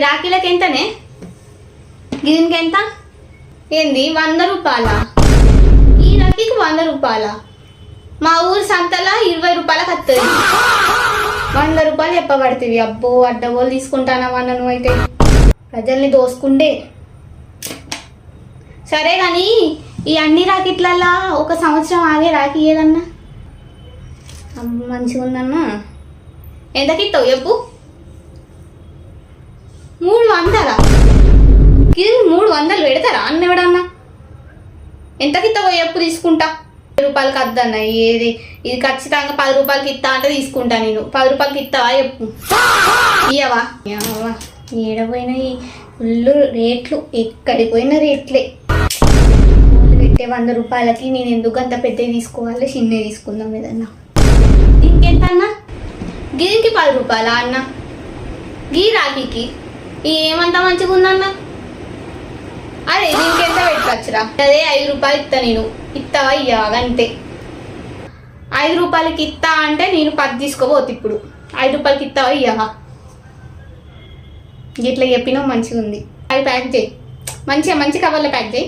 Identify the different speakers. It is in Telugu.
Speaker 1: రాఖీలకి ఎంతనే? దీనికి ఎంత? ఏంది 100 రూపాయల? ఈ రాఖీకి 100 రూపాయల? మా ఊరు సంతలా 20 రూపాయలకు వస్తుంది. 100 రూపాయలు చెప్పబడుతుంది. అబ్బో అడ్డగోలు తీసుకుంటానవన్న నువ్వైతే ప్రజల్ని దోసుకుంటే. సరే కానీ ఈ అన్ని రాకెట్లల్లా ఒక సంవత్సరం ఆగే రాకి ఏదన్నా మంచిగా ఉందన్నా. ఎంతకి ఇస్తావు చెప్పు? 300? ఇది 300 పెడతారా అన్న ఎవడన్నా? ఎంతకి ఇస్తావో చెప్పు, తీసుకుంటా. 10 రూపాయలకి వద్దన్న. ఏది ఇది ఖచ్చితంగా 10 రూపాయలకి ఇస్తా అంటే తీసుకుంటా నేను. 10 రూపాయలకి ఇస్తావా చెప్పు? ఇయ్యవా? ఏడపోయినాయి ఫుల్ రేట్లు, ఎక్కడికి పోయిన రేట్లే. పెట్టే 100 రూపాయలకి నేను ఎందుకు అంత పెద్దవి తీసుకోవాలి, చిన్నవి తీసుకుందాం ఏదన్నా. ఇంకెంత అన్న? దీనికి 10 రూపాయలా అన్న? గీ రాఖీకి ఏమంత మంచిగా ఉందన్న? అదే దీనికి ఎంత పెట్టచ్చురా? అదే 5 రూపాయలు ఇస్తా నేను. ఇస్తావా ఇయ్యవా? అంతే. 5 రూపాయలకి ఇస్తా అంటే నేను 10 తీసుకోబోతు. ఇప్పుడు 5 రూపాయలకి ఇస్తావా ఇయ్యవా? ఇట్లా చెప్పినావు మంచిగా ఉంది. అది ప్యాక్ చేయి, మంచి కవర్లో ప్యాక్ చేయి.